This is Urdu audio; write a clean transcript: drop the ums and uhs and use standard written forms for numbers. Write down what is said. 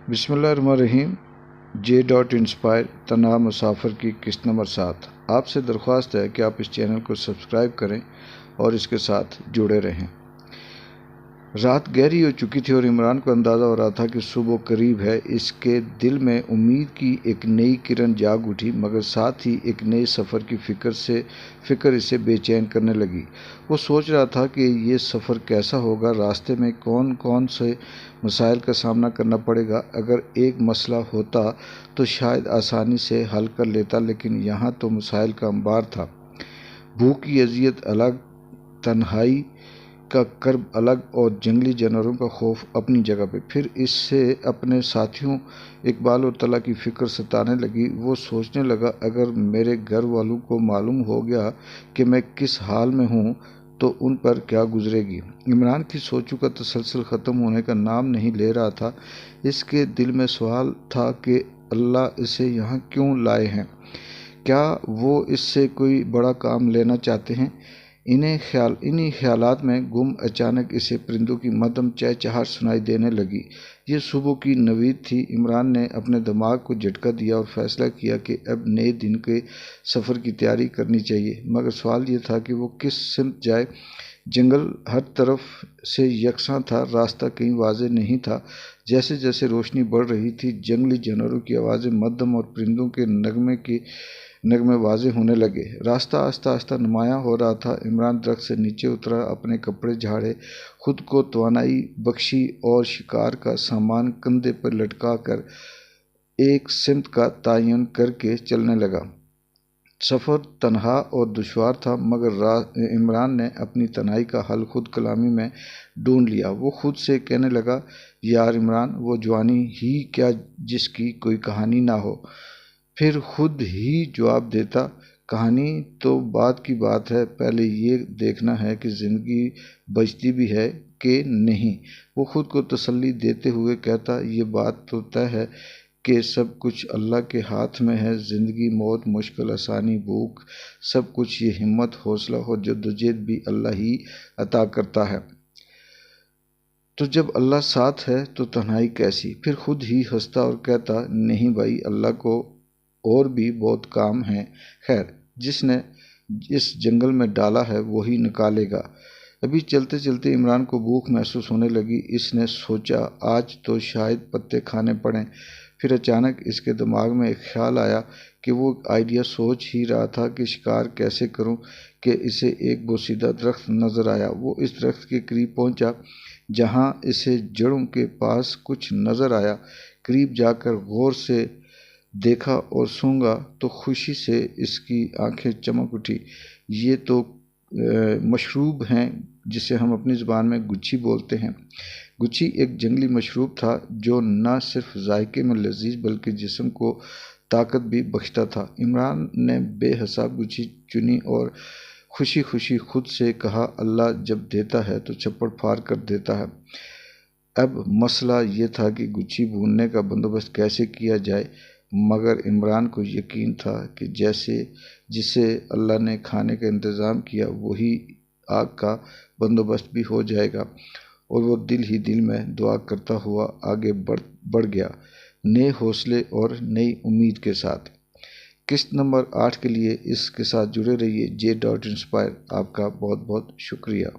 بسم اللہ الرحمن الرحیم۔ J.Inspire تنہا مسافر کی قسط نمبر 7۔ آپ سے درخواست ہے کہ آپ اس چینل کو سبسکرائب کریں اور اس کے ساتھ جڑے رہیں۔ رات گہری ہو چکی تھی اور عمران کو اندازہ ہو رہا تھا کہ صبح قریب ہے۔ اس کے دل میں امید کی ایک نئی کرن جاگ اٹھی، مگر ساتھ ہی ایک نئے سفر کی فکر اسے بے چین کرنے لگی۔ وہ سوچ رہا تھا کہ یہ سفر کیسا ہوگا، راستے میں کون کون سے مسائل کا سامنا کرنا پڑے گا۔ اگر ایک مسئلہ ہوتا تو شاید آسانی سے حل کر لیتا، لیکن یہاں تو مسائل کا انبار تھا۔ بھوک کی اذیت الگ، تنہائی کا کرب الگ، اور جنگلی جانوروں کا خوف اپنی جگہ پہ۔ پھر اس سے اپنے ساتھیوں اقبال اور طلحہ کی فکر ستانے لگی۔ وہ سوچنے لگا، اگر میرے گھر والوں کو معلوم ہو گیا کہ میں کس حال میں ہوں تو ان پر کیا گزرے گی۔ عمران کی سوچوں کا تسلسل ختم ہونے کا نام نہیں لے رہا تھا۔ اس کے دل میں سوال تھا کہ اللہ اسے یہاں کیوں لائے ہیں؟ کیا وہ اس سے کوئی بڑا کام لینا چاہتے ہیں؟ انہی خیالات میں گم اچانک اسے پرندوں کی مدھم چہچہاہٹ سنائی دینے لگی۔ یہ صبح کی نوید تھی۔ عمران نے اپنے دماغ کو جھٹکا دیا اور فیصلہ کیا کہ اب نئے دن کے سفر کی تیاری کرنی چاہیے، مگر سوال یہ تھا کہ وہ کس سمت جائے۔ جنگل ہر طرف سے یکساں تھا، راستہ کہیں واضح نہیں تھا۔ جیسے جیسے روشنی بڑھ رہی تھی، جنگلی جانوروں کی آوازیں مدھم اور پرندوں کے نغمے واضح ہونے لگے۔ راستہ آہستہ آہستہ نمایاں ہو رہا تھا۔ عمران درخت سے نیچے اترا، اپنے کپڑے جھاڑے، خود کو توانائی بخشی اور شکار کا سامان کندھے پر لٹکا کر ایک سمت کا تعین کر کے چلنے لگا۔ سفر تنہا اور دشوار تھا، مگر عمران نے اپنی تنہائی کا حل خود کلامی میں ڈھونڈ لیا۔ وہ خود سے کہنے لگا، یار عمران، وہ جوانی ہی کیا جس کی کوئی کہانی نہ ہو؟ پھر خود ہی جواب دیتا، کہانی تو بعد کی بات ہے، پہلے یہ دیکھنا ہے کہ زندگی بچتی بھی ہے کہ نہیں۔ وہ خود کو تسلی دیتے ہوئے کہتا، یہ بات تو طے ہے کہ سب کچھ اللہ کے ہاتھ میں ہے۔ زندگی، موت، مشکل، آسانی، بھوک، سب کچھ یہ ہمت، حوصلہ اور جدوجہد بھی اللہ ہی عطا کرتا ہے۔ تو جب اللہ ساتھ ہے تو تنہائی کیسی؟ پھر خود ہی ہنستا اور کہتا، نہیں بھائی، اللہ کو اور بھی بہت کام ہیں، خیر جس نے اس جنگل میں ڈالا ہے وہی نکالے گا۔ ابھی چلتے چلتے عمران کو بھوک محسوس ہونے لگی۔ اس نے سوچا، آج تو شاید پتے کھانے پڑیں۔ پھر اچانک اس کے دماغ میں ایک خیال آیا کہ وہ آئیڈیا سوچ ہی رہا تھا کہ شکار کیسے کروں کہ اسے ایک بوسیدہ درخت نظر آیا۔ وہ اس درخت کے قریب پہنچا جہاں اسے جڑوں کے پاس کچھ نظر آیا۔ قریب جا کر غور سے دیکھا اور سونگھا تو خوشی سے اس کی آنکھیں چمک اٹھی۔ یہ تو مشروب ہیں جسے ہم اپنی زبان میں گچھی بولتے ہیں۔ گچھی ایک جنگلی مشروب تھا جو نہ صرف ذائقے میں لذیذ بلکہ جسم کو طاقت بھی بخشتا تھا۔ عمران نے بے حساب گچھی چنی اور خوشی خوشی خود سے کہا، اللہ جب دیتا ہے تو چھپڑ پھاڑ کر دیتا ہے۔ اب مسئلہ یہ تھا کہ گچھی بھوننے کا بندوبست کیسے کیا جائے، مگر عمران کو یقین تھا کہ جسے اللہ نے کھانے کا انتظام کیا وہی آگ کا بندوبست بھی ہو جائے گا۔ اور وہ دل ہی دل میں دعا کرتا ہوا آگے بڑھ گیا، نئے حوصلے اور نئی امید کے ساتھ۔ قسط نمبر 8 کے لیے اس کے ساتھ جڑے رہیے۔ J.Inspire۔ آپ کا بہت بہت شکریہ۔